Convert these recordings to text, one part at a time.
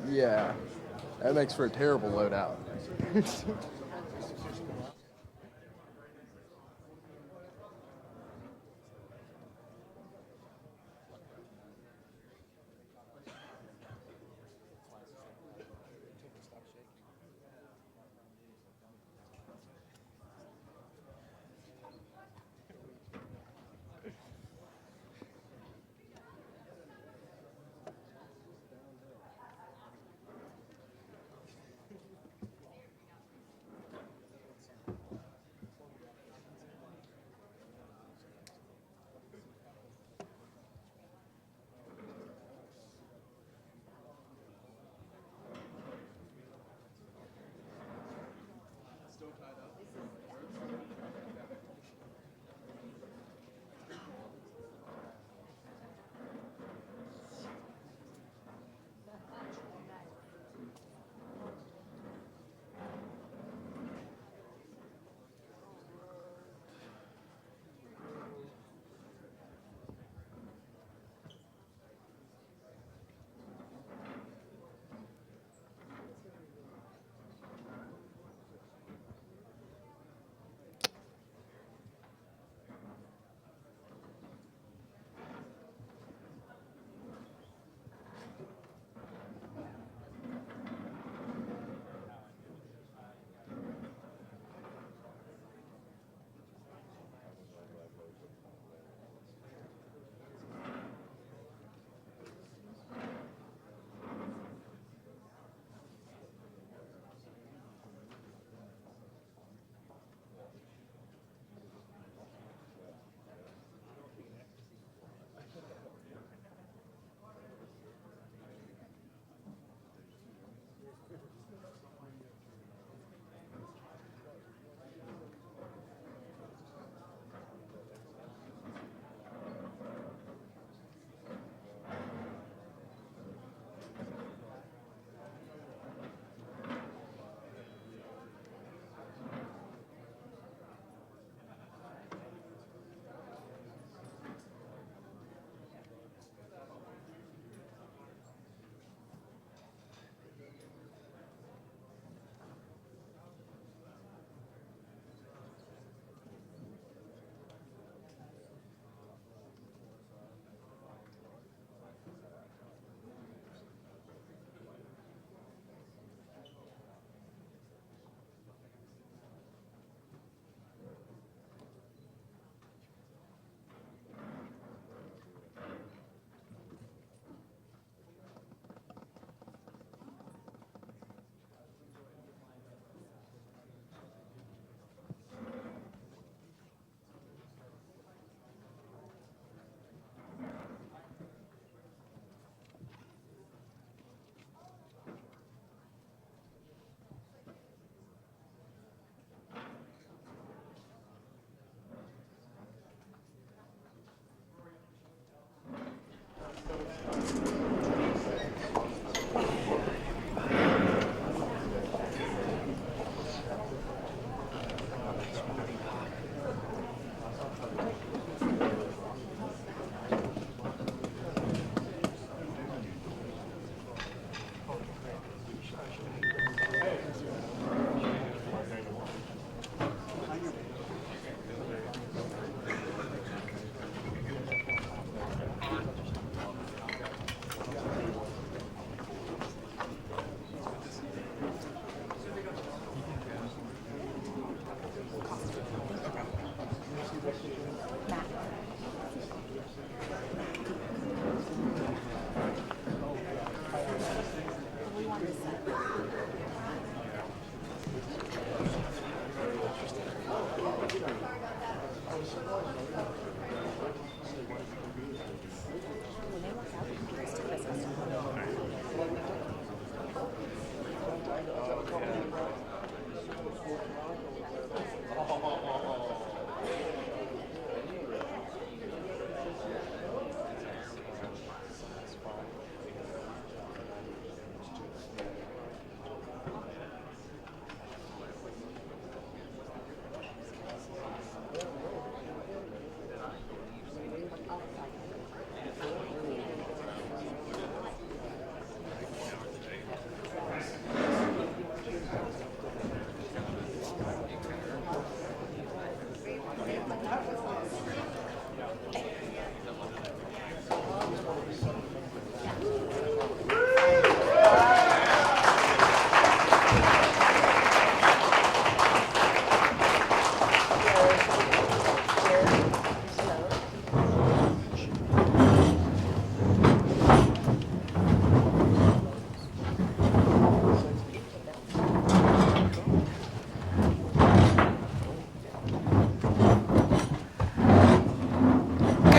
Yeah, that makes for a terrible loadout.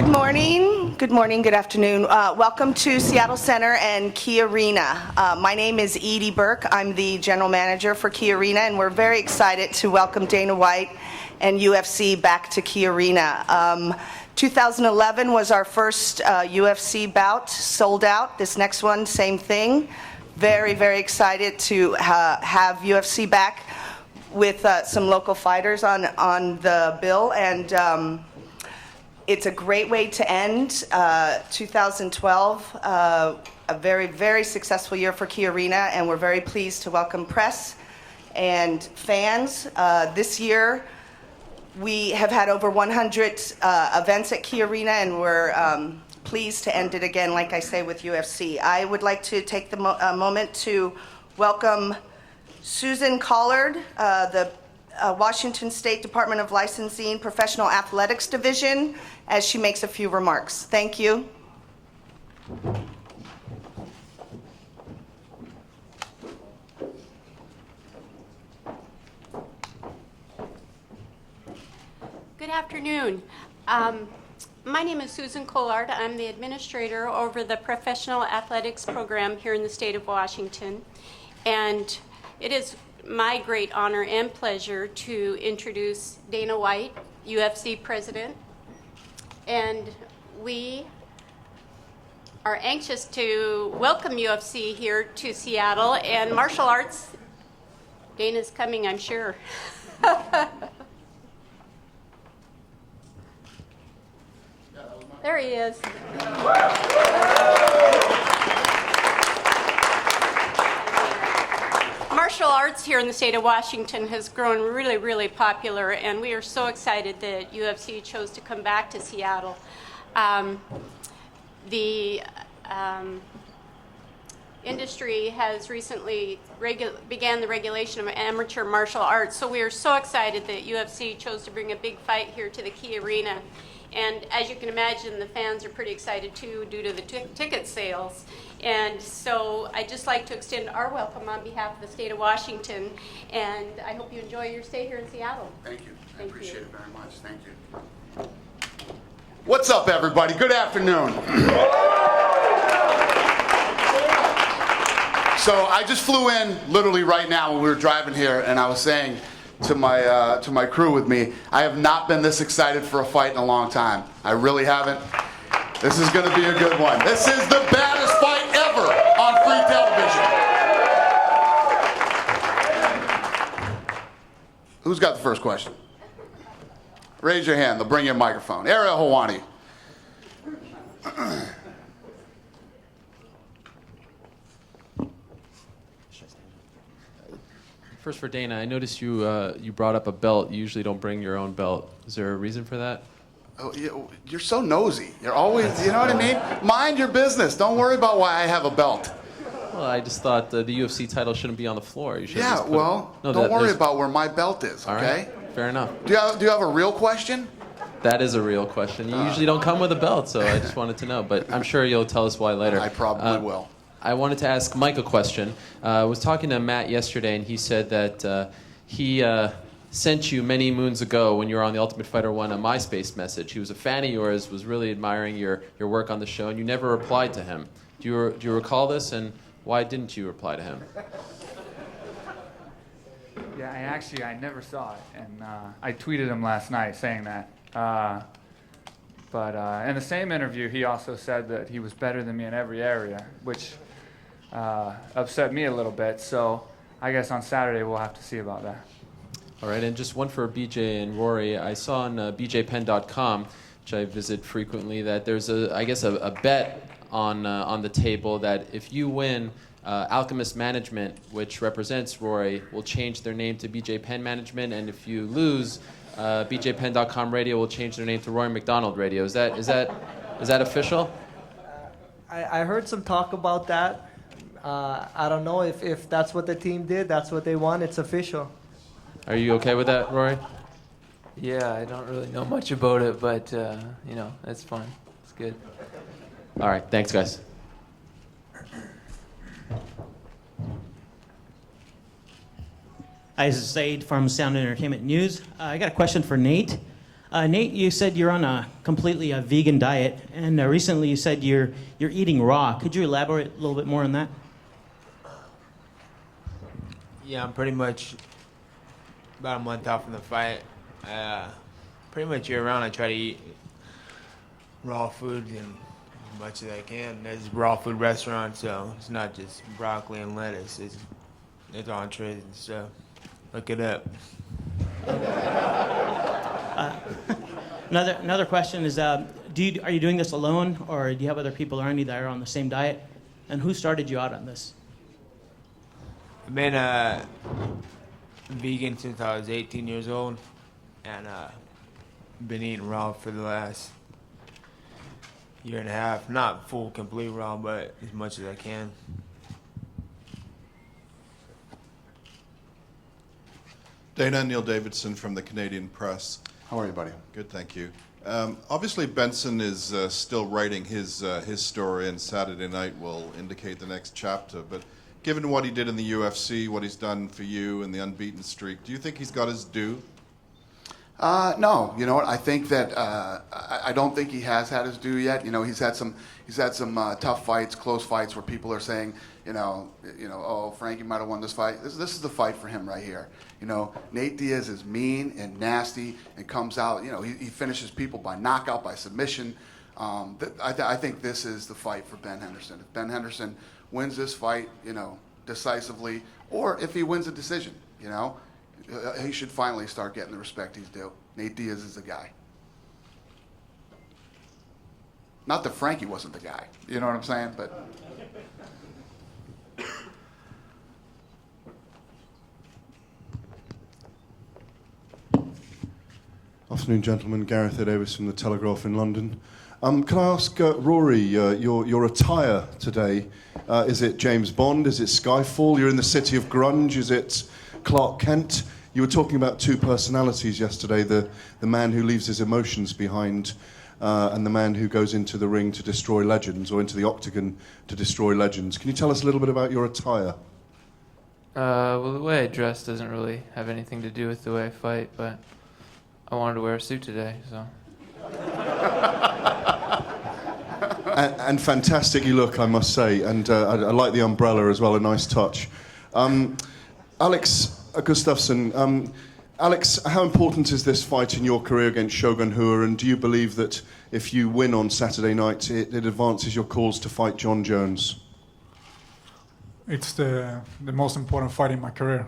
Good morning, good afternoon. Welcome to Seattle Center and Key Arena. My name is Edie Burke. I'm the general manager for Key Arena, and we're very excited to welcome Dana White and UFC back to Key Arena. 2011 was our first UFC bout, sold out. This next one, same thing. Very, very excited to have UFC back with some local fighters on the bill, and it's a great way to end 2012, a very, very successful year for Key Arena, and we're very pleased to welcome press and fans. This year, we have had over 100 events at Key Arena, and we're pleased to end it again, like I say, with UFC. I would like to take the moment to welcome Susan Collard, the Washington State Department of Licensing Professional Athletics Division, as she makes a few remarks. Thank you. Good afternoon. My name is Susan Collard. I'm the administrator over the Professional Athletics Program here in the state of Washington. And it is my great honor and pleasure to introduce Dana White, UFC president. And we are anxious to welcome UFC here to Seattle and martial arts. Dana's coming, I'm sure. There he is. Martial arts here in the state of Washington has grown really, really popular, and we are so excited that UFC chose to come back to Seattle. The industry has recently began the regulation of amateur martial arts, so we are so excited that UFC chose to bring a big fight here to the Key Arena. And as you can imagine, the fans are pretty excited too due to the ticket sales. And so I'd just like to extend our welcome on behalf of the state of Washington. And I hope you enjoy your stay here in Seattle. Thank you. I appreciate it very much. Thank you. What's up, everybody? Good afternoon. So I just flew in literally right now when we were driving here, and I was saying to my crew with me, I have not been this excited for a fight in a long time. I really haven't. This is going to be a good one. This is the baddest fight ever on free television. Who's got the first question? Raise your hand. They'll bring you a microphone. Ariel Helwani. First for Dana, I noticed you brought up a belt. You usually don't bring your own belt. Is there a reason for that? Oh, you're so nosy. You're always, you know what I mean? Mind your business. Don't worry about why I have a belt. Well, I just thought the UFC title shouldn't be on the floor. You should Yeah, well, don't worry about where my belt is, okay? All right, fair enough. Do you have a real question? That is a real question. You usually don't come with a belt, so I just wanted to know. But I'm sure you'll tell us why later. I probably will. I wanted to ask Mike a question. I was talking to Matt yesterday, and he said that he sent you many moons ago when you were on The Ultimate Fighter 1 a MySpace message. He was a fan of yours, was really admiring your work on the show, and you never replied to him. Do you recall this, and why didn't you reply to him? Yeah, I never saw it, and I tweeted him last night saying that. But in the same interview, he also said that he was better than me in every area, which upset me a little bit. So I guess on Saturday we'll have to see about that. All right, and just one for BJ and Rory. I saw on bjpenn.com, which I visit frequently, that there's a bet on the table that if you win, Alchemist Management, which represents Rory, will change their name to BJ Penn Management, and if you lose, bjpenn.com Radio will change their name to Rory McDonald Radio. Is that official? I heard some talk about that. I don't know if that's what the team did. That's what they want. It's official. Are you okay with that, Rory? Yeah, I don't really know much about it, but it's fun. It's good. All right, thanks, guys. Hi, this is Said from Sound Entertainment News. I got a question for Nate. Nate, you said you're on a completely vegan diet, and recently you said you're eating raw. Could you elaborate a little bit more on that? Yeah, I'm pretty much about a month out from the fight. Pretty much year round, I try to eat raw food and as much as I can. There's raw food restaurants, so it's not just broccoli and lettuce. It's entrees and stuff. Look it up. Another question is, are you doing this alone, or do you have other people around you that are on the same diet? And who started you out on this? I've been vegan since I was 18 years old, and been eating raw for the last year and a half. Not full, complete raw, but as much as I can. Dana, Neil Davidson from the Canadian Press. How are you, buddy? Good, thank you. Obviously, Benson is still writing his story, and Saturday night will indicate the next chapter. But given what he did in the UFC, what he's done for you, and the unbeaten streak, do you think he's got his due? No, you know what? I think that I don't think he has had his due yet. You know, he's had some tough fights, close fights, where people are saying, oh, Frankie might have won this fight. This is the fight for him right here. You know, Nate Diaz is mean and nasty and comes out. You know, he finishes people by knockout, by submission. I think this is the fight for Ben Henderson. If Ben Henderson wins this fight, decisively, or if he wins a decision, he should finally start getting the respect he's due. Nate Diaz is the guy. Not that Frankie wasn't the guy. You know what I'm saying? But Afternoon, gentlemen. Gareth Davis from the Telegraph in London. Can I ask Rory, your attire today? Is it James Bond? Is it Skyfall? You're in the city of grunge. Is it Clark Kent? You were talking about two personalities yesterday, the man who leaves his emotions behind and the man who goes into the ring to destroy legends, or into the octagon to destroy legends. Can you tell us a little bit about your attire? Well, the way I dress doesn't really have anything to do with the way I fight, but I wanted to wear a suit today, so. And fantastic you look, I must say, and I like the umbrella as well, a nice touch. Alex Gustafsson, Alex, how important is this fight in your career against Shogun Rua, and do you believe that if you win on Saturday night, it advances your cause to fight John Jones? It's the most important fight in my career,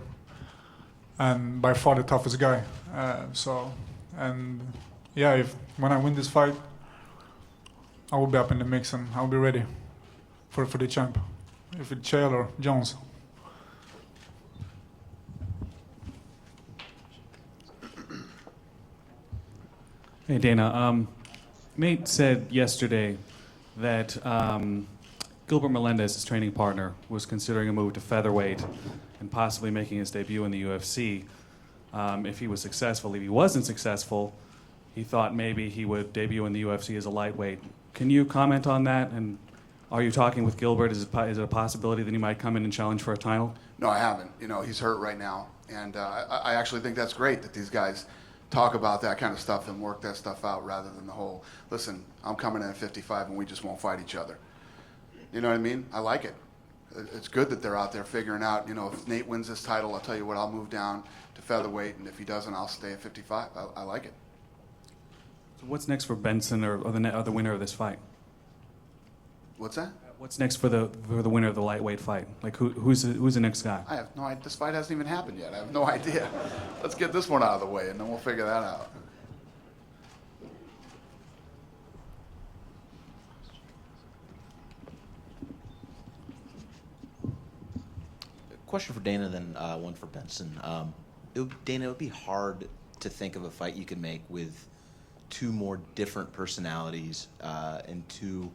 and by far the toughest guy. When I win this fight, I will be up in the mix and I'll be ready for the champ, if it's Chael or Jones. Hey Dana, Nate said yesterday that Gilbert Melendez, his training partner, was considering a move to featherweight and possibly making his debut in the UFC. If he was successful. If he wasn't successful, he thought maybe he would debut in the UFC as a lightweight. Can you comment on that? And are you talking with Gilbert? Is it a possibility that he might come in and challenge for a title? no, I haven't. He's hurt right now, and I actually think that's great that these guys talk about that kind of stuff and work that stuff out rather than the whole, listen, I'm coming in at 55 and we just won't fight each other. You know what I mean? I like it. It's good that they're out there figuring out, if Nate wins this title, I'll tell you what, I'll move down to featherweight, and if he doesn't, I'll stay at 55. I like it. So what's next for Benson or the winner of this fight? What's that? What's next for the winner of the lightweight fight? Like who's the next guy? I have no idea. This fight hasn't even happened yet. I have no idea. Let's get this one out of the way, and then we'll figure that out. Question for Dana, then one for Benson. Dana, it would be hard to think of a fight you could make with two more different personalities and two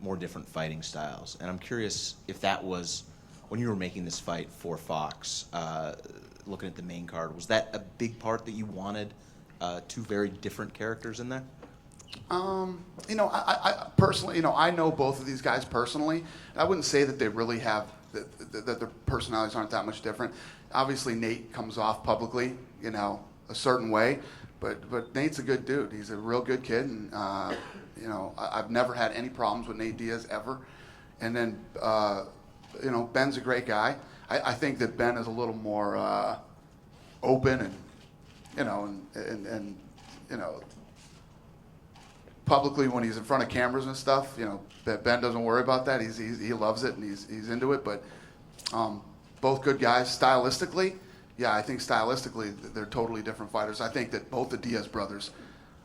more different fighting styles. And I'm curious if that was, when you were making this fight for Fox, looking at the main card, was that a big part that you wanted two very different characters in there? I personally, I know both of these guys personally. I wouldn't say that they really have, that their personalities aren't that much different. Obviously, Nate comes off publicly, a certain way, but Nate's a good dude. He's a real good kid, and you know, I've never had any problems with Nate Diaz ever. And then you know, Ben's a great guy. I think that Ben is a little more open and you know and you know, publicly when he's in front of cameras and stuff. You know, Ben doesn't worry about that. He loves it and he's into it. But both good guys. Stylistically, yeah, I think stylistically they're totally different fighters. I think that both the Diaz brothers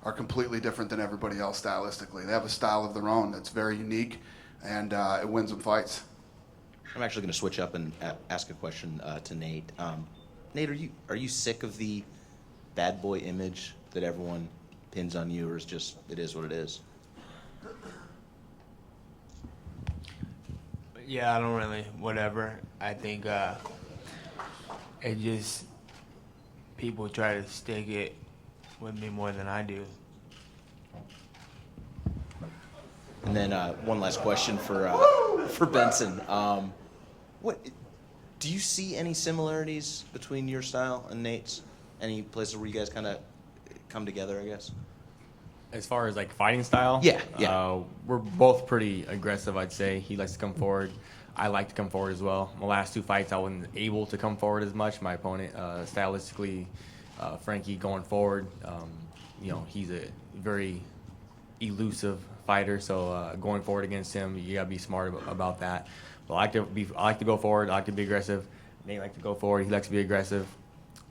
are completely different than everybody else stylistically. They have a style of their own that's very unique, and it wins them fights. I'm actually going to switch up and ask a question to Nate. Nate, are you sick of the bad boy image that everyone pins on you, or is just it is what it is? Yeah, I don't really, whatever. I think it just, people try to stick it with me more than I do. And then one last question for Benson. What do you see any similarities between your style and Nate's? Any places where you guys kind of come together, I guess? As far as like fighting style, yeah. We're both pretty aggressive, I'd say. He likes to come forward. I like to come forward as well. My last two fights, I wasn't able to come forward as much. My opponent, stylistically, Frankie going forward, you know, he's a very elusive fighter. So going forward against him, you gotta be smart about that. But I like to go forward. I like to be aggressive. Nate likes to go forward. He likes to be aggressive.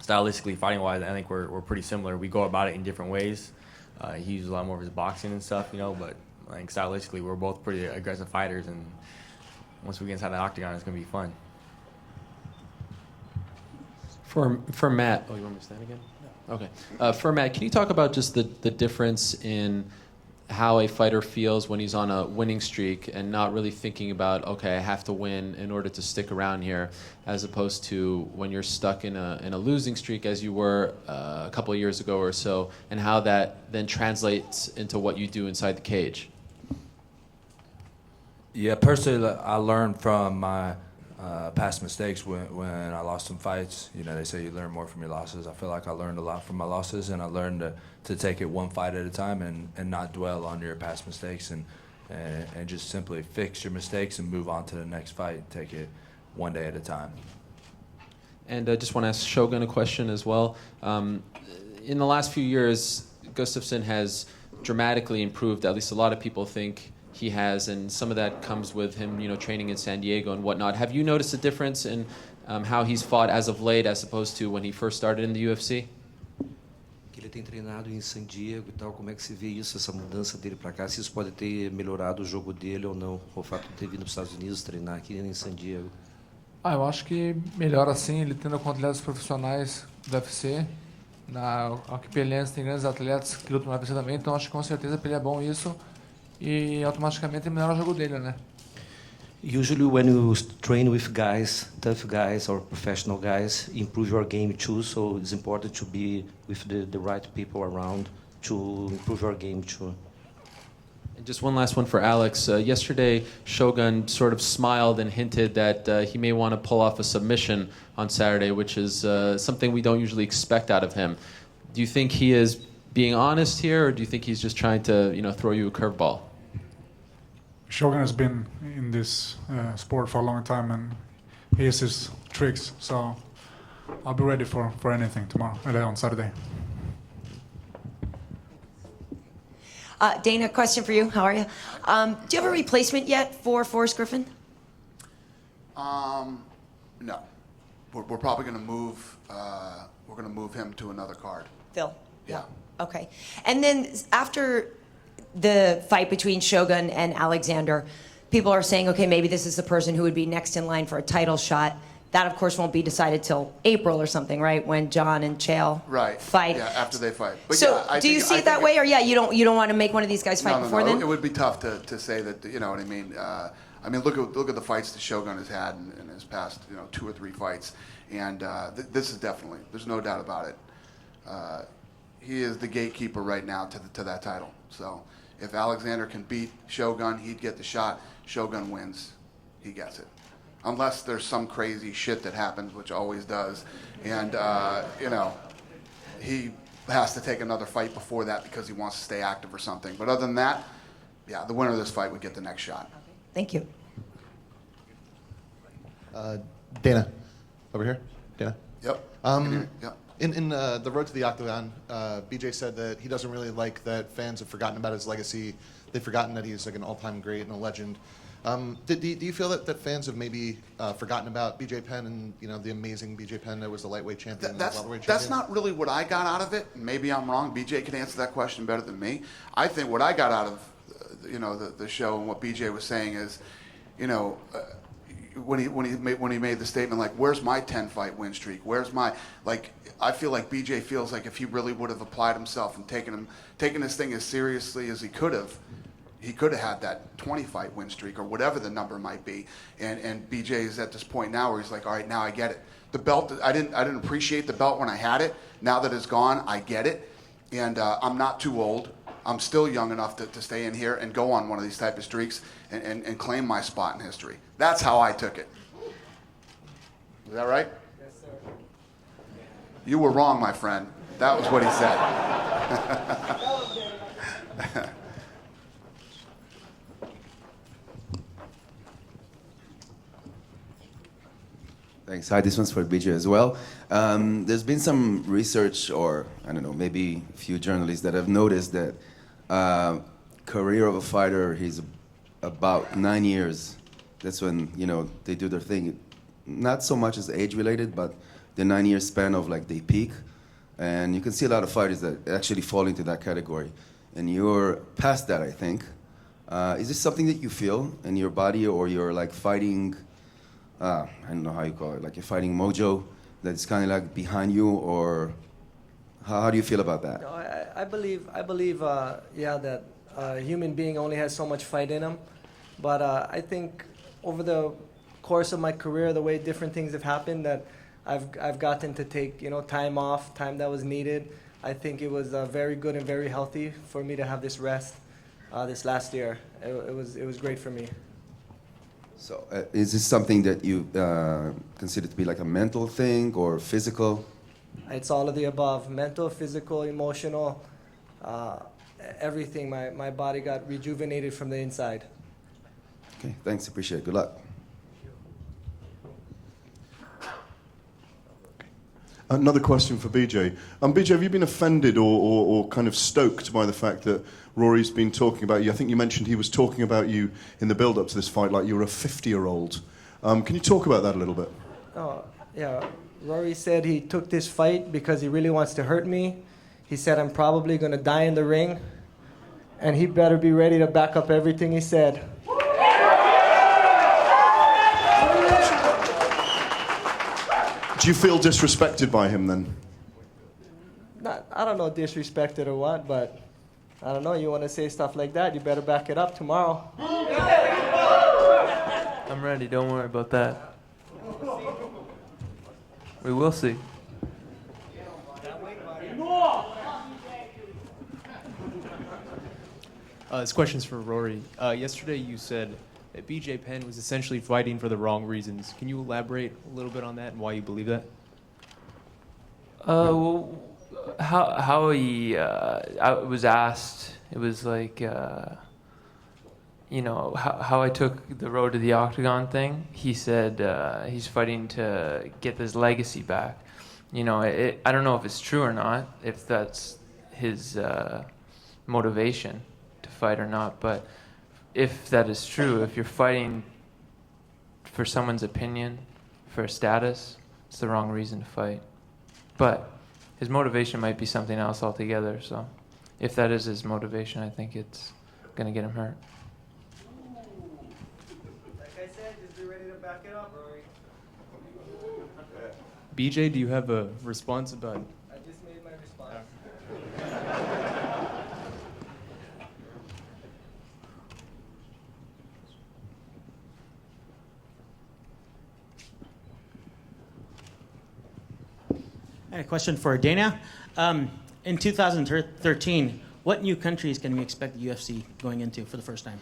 Stylistically, fighting wise, I think we're pretty similar. We go about it in different ways. He uses a lot more of his boxing and stuff, you know, but I think stylistically we're both pretty aggressive fighters, and once we get inside the octagon, it's going to be fun. For Matt, oh, you want me to stand again? No. Okay. For Matt, can you talk about just the difference in how a fighter feels when he's on a winning streak and not really thinking about, okay, I have to win in order to stick around here, as opposed to when you're stuck in a losing streak, as you were a couple of years ago or so, and how that then translates into what you do inside the cage? Yeah, personally, I learned from my past mistakes when I lost some fights. You know, they say you learn more from your losses. I feel like I learned a lot from my losses, and I learned to take it one fight at a time and not dwell on your past mistakes and just simply fix your mistakes and move on to the next fight. Take it one day at a time. And I just want to ask Shogun a question as well. In the last few years, Gustafsson has dramatically improved. At least a lot of people think he has, and some of that comes with him, you know, training in San Diego and whatnot. Have you noticed a difference in how he's fought as of late, as opposed to when he first started in the UFC? Que ele tem treinado em San Diego e tal. Como é que se vê isso, essa mudança dele para cá? Se isso pode ter melhorado o jogo dele ou não? O fato de ter vindo para os Estados Unidos treinar aqui em San Diego. Eu acho que melhora sim, ele tendo com atletas profissionais do UFC. Na Alquipeliense tem grandes atletas que lutam no UFC também, então acho que com certeza para ele é bom isso. E automaticamente melhora o jogo dele, né? Usually when you train with guys, tough guys or professional guys, improve your game too, so it's important to be with the right people around to improve your game too. And just one last one for Alex. Yesterday, Shogun sort of smiled and hinted that he may want to pull off a submission on Saturday, which is something we don't usually expect out of him. Do you think he is being honest here, or do you think he's just trying to, you know, throw you a curveball? Shogun has been in this sport for a long time, and he has his tricks. So I'll be ready for anything tomorrow, on Saturday. Dana, question for you. How are you? Do you have a replacement yet for Forrest Griffin? No. We're probably going to move. We're going to move him to another card. Phil? Yeah. Okay. And then after the fight between Shogun and Alexander, people are saying, okay, maybe this is the person who would be next in line for a title shot. That, of course, won't be decided till April or something, right? When John and Chael fight. Yeah, after they fight. But so, yeah, do you see it that way, or you don't want to make one of these guys fight before then? It would be tough to say that. You know what I mean? Look at the fights that Shogun has had in his past, 2 or 3 fights, and this is definitely. There's no doubt about it. He is the gatekeeper right now to that title. So if Alexander can beat Shogun, he'd get the shot. Shogun wins, he gets it. Unless there's some crazy shit that happens, which always does, and he has to take another fight before that because he wants to stay active or something. But other than that, yeah, the winner of this fight would get the next shot. Thank you. Dana, over here. Dana. Yep. Yep. In the road to the octagon, BJ said that he doesn't really like that fans have forgotten about his legacy. They've forgotten that he's like an all-time great and a legend. Do you feel that fans have maybe forgotten about BJ Penn and the amazing BJ Penn that was the lightweight champion? And the welterweight That's champion? not really what I got out of it. Maybe I'm wrong. BJ can answer that question better than me. I think what I got out of the show and what BJ was saying is, when he made the statement like, "Where's my 10-fight win streak? Where's my I feel like BJ feels like if he really would have applied himself and taken this thing as seriously as he could have had that 20-fight win streak or whatever the number might be. And BJ is at this point now where he's like, all right, now I get it. The belt, I didn't appreciate the belt when I had it. Now that it's gone, I get it. And I'm not too old. I'm still young enough to stay in here and go on one of these type of streaks and claim my spot in history. That's how I took it. Is that right? Yes, sir. You were wrong, my friend. That was what he said. Thanks. Hi, this one's for BJ as well. There's been some research, or I don't know, maybe a few journalists that have noticed that career of a fighter, he's about 9 years. That's when they do their thing. Not so much as age-related, but the 9-year span of they peak, and you can see a lot of fighters that actually fall into that category. And you're past that, I think. Is this something that you feel in your body, or you're fighting? I don't know how you call it, like you're fighting mojo that's kind of behind you, or how do you feel about that? No, I believe, that a human being only has so much fight in him. But I think over the course of my career, the way different things have happened, that I've gotten to take time off, time that was needed. I think it was very good and very healthy for me to have this rest this last year. It was great for me. So is this something that you consider to be a mental thing or physical? It's all of the above: mental, physical, emotional, everything. My body got rejuvenated from the inside. Okay, thanks. Appreciate it. Good luck. Another question for BJ. BJ, have you been offended or kind of stoked by the fact that Rory's been talking about you? I think you mentioned he was talking about you in the build-up to this fight like you were a 50-year-old. Can you talk about that a little bit? Oh, yeah. Rory said he took this fight because he really wants to hurt me. He said I'm probably going to die in the ring, and he better be ready to back up everything he said. Do you feel disrespected by him then? I don't know, disrespected or what, but I don't know. You want to say stuff like that, you better back it up tomorrow. I'm ready. Don't worry about that. We will see. This question's for Rory. Yesterday you said that BJ Penn was essentially fighting for the wrong reasons. Can you elaborate a little bit on that and why you believe that? Well, how he I was asked, it was like, how I took the road to the octagon thing. He said he's fighting to get his legacy back. I don't know if it's true or not, if that's his motivation to fight or not, but if that is true, if you're fighting for someone's opinion, for a status, it's the wrong reason to fight. But his motivation might be something else altogether, so if that is his motivation, I think it's going to get him hurt. Like I said, just be ready to back it up, Rory. BJ, do you have a response about? I just made my response. I had a question for Dana. In 2013, what new countries can we expect the UFC going into for the first time?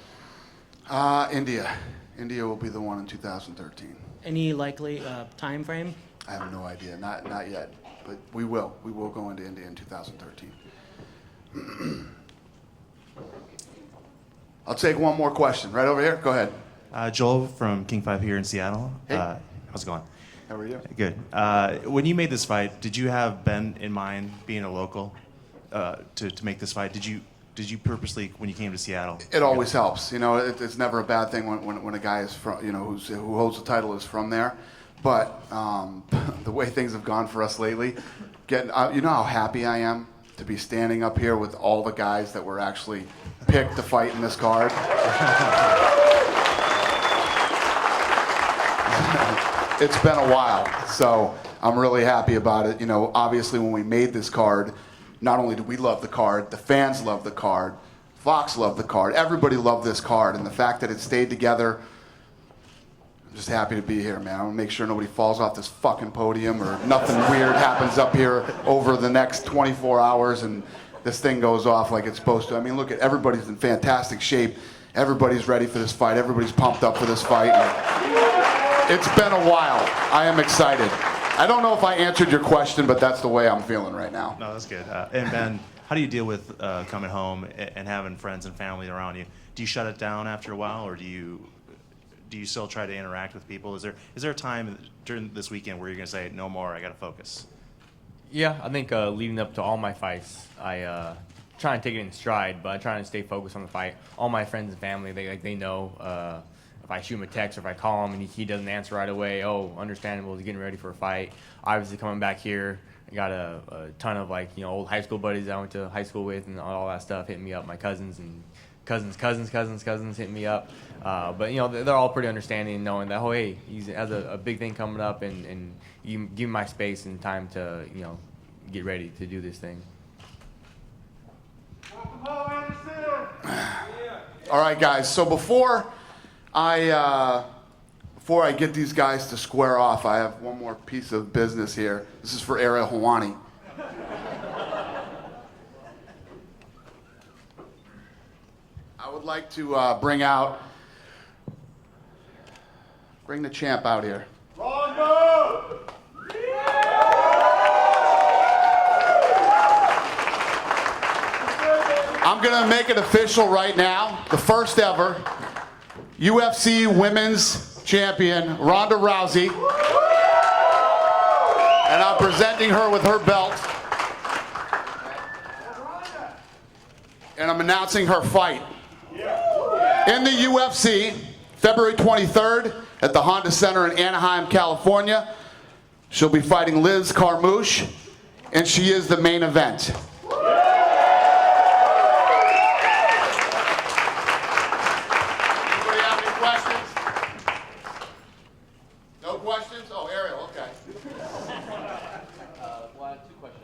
India. India will be the one in 2013. Any likely time frame? I have no idea. Not yet. But we will. We will go into India in 2013. I'll take one more question. Right over here. Go ahead. Joel from King 5 here in Seattle. Hey. How's it going? How are you? Good. When you made this fight, did you have Ben in mind, being a local, to make this fight? Did you purposely, when you came to Seattle? It always helps. You know, it's never a bad thing when a guy is from, you know, who holds the title is from there. But the way things have gone for us lately, you know how happy I am to be standing up here with all the guys that were actually picked to fight in this card. It's been a while, so I'm really happy about it. You know, obviously when we made this card, not only did we love the card, the fans loved the card, Fox loved the card, everybody loved this card, and the fact that it stayed together, I'm just happy to be here, man. I want to make sure nobody falls off this fucking podium or nothing weird happens up here over the next 24 hours and this thing goes off like it's supposed to. I mean, look at everybody's in fantastic shape. Everybody's ready for this fight. Everybody's pumped up for this fight. It's been a while. I am excited. I don't know if I answered your question, but that's the way I'm feeling right now. No, that's good. And Ben, how do you deal with coming home and having friends and family around you? Do you shut it down after a while, or do you still try to interact with people? Is there a time during this weekend where you're going to say, no more, I got to focus? Yeah, I think leading up to all my fights, I try and take it in stride, but I try to stay focused on the fight. All my friends and family, they know if I shoot him a text or if I call him and he doesn't answer right away, oh, understandable, he's getting ready for a fight. Obviously, coming back here, I got a ton of old high school buddies I went to high school with and all that stuff hitting me up. My cousins and cousins hitting me up. But they're all pretty understanding, knowing that, oh, hey, he has a big thing coming up, and you give me my space and time to get ready to do this thing. All right, guys. So before I get these guys to square off, I have one more piece of business here. This is for Ariel Helwani. I would like to bring the champ out here. I'm going to make it official right now. The first ever UFC Women's Champion, Ronda Rousey. And I'm presenting her with her belt. And I'm announcing her fight. In the UFC, February 23rd at the Honda Center in Anaheim, California. She'll be fighting Liz Carmouche, and she is the main event. Anybody have any questions? No questions? Oh, Ariel, okay. Well, I have two questions.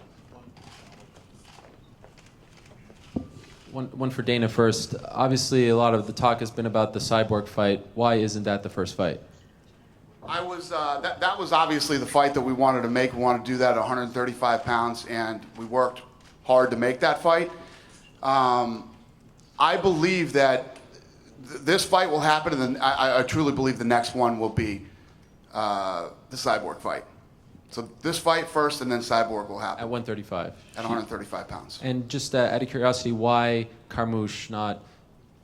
One for Dana first. Obviously, a lot of the talk has been about the Cyborg fight. Why isn't that the first fight? I was that was obviously the fight that we wanted to make. We wanted to do that at 135 pounds, and we worked hard to make that fight. I believe that this fight will happen, and then I truly believe the next one will be the Cyborg fight. So this fight first, and then Cyborg will happen. At 135. At 135 pounds. And just out of curiosity, why Carmouche, not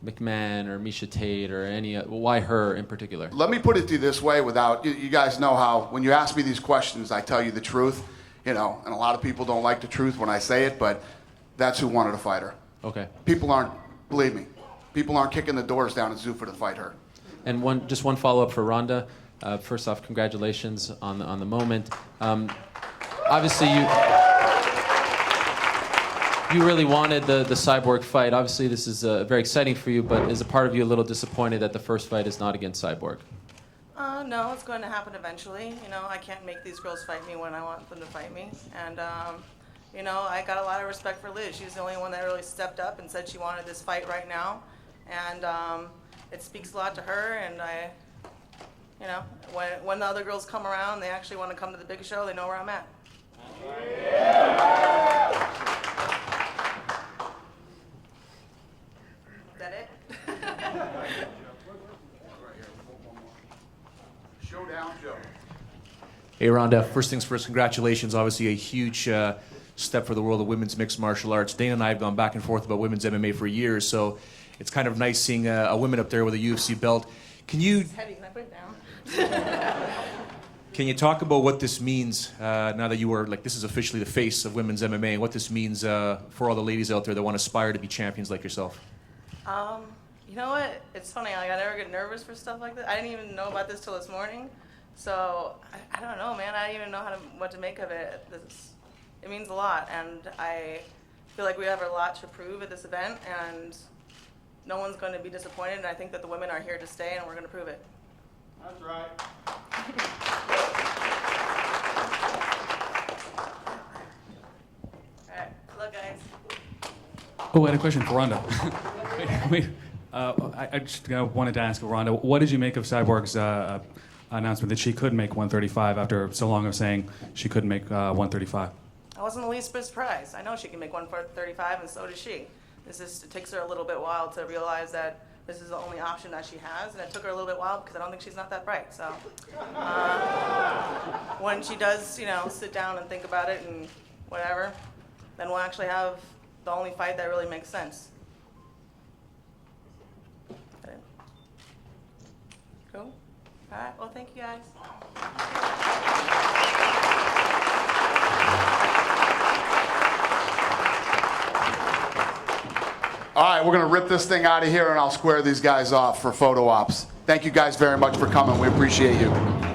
McMahon or Misha Tate or why her in particular? Let me put it to you this way without, you guys know how, when you ask me these questions, I tell you the truth, and a lot of people don't like the truth when I say it, but that's who wanted to fight her. Okay. People aren't, believe me, people aren't kicking the doors down at Zuffa to fight her. And just one follow-up for Ronda. First off, congratulations on the moment. Obviously, you really wanted the Cyborg fight. Obviously, this is very exciting for you, but is a part of you a little disappointed that the first fight is not against Cyborg? No, it's going to happen eventually. I can't make these girls fight me when I want them to fight me. And, I got a lot of respect for Liz. She's the only one that really stepped up and said she wanted this fight right now. And it speaks a lot to her, and when the other girls come around, they actually want to come to the big show, they know where I'm at. Is that it? Showdown Joe. Hey, Rhonda. First things first, congratulations. Obviously, a huge step for the world of women's mixed martial arts. Dana and I have gone back and forth about women's MMA for years, so it's kind of nice seeing a woman up there with a UFC belt. Can you It's heavy. Can I put it down? can you talk about what this means now that you are like this is officially the face of women's MMA, and what this means for all the ladies out there that want to aspire to be champions like yourself? You know what? It's funny. Like, I never get nervous for stuff like that. I didn't even know about this till this morning. So I don't know, man. I don't even know what to make of it. It means a lot, and I feel like we have a lot to prove at this event, and no one's going to be disappointed. And I think that the women are here to stay, and we're going to prove it. That's right. All right. Good luck, guys. Oh, I had a question for Rhonda. wait. I just wanted to ask Rhonda, what did you make of Cyborg's announcement that she could make 135 after so long of saying she couldn't make 135? I wasn't the least bit surprised. I know she can make 135, and so does she. It takes her a little bit while to realize that this is the only option that she has, and it took her a little bit while because I don't think she's not that bright. So when she does, sit down and think about it and whatever, then we'll actually have the only fight that really makes sense. Cool. All right. Well, thank you guys. All right, we're going to rip this thing out of here, and I'll square these guys off for photo ops. Thank you guys very much for coming. We appreciate you.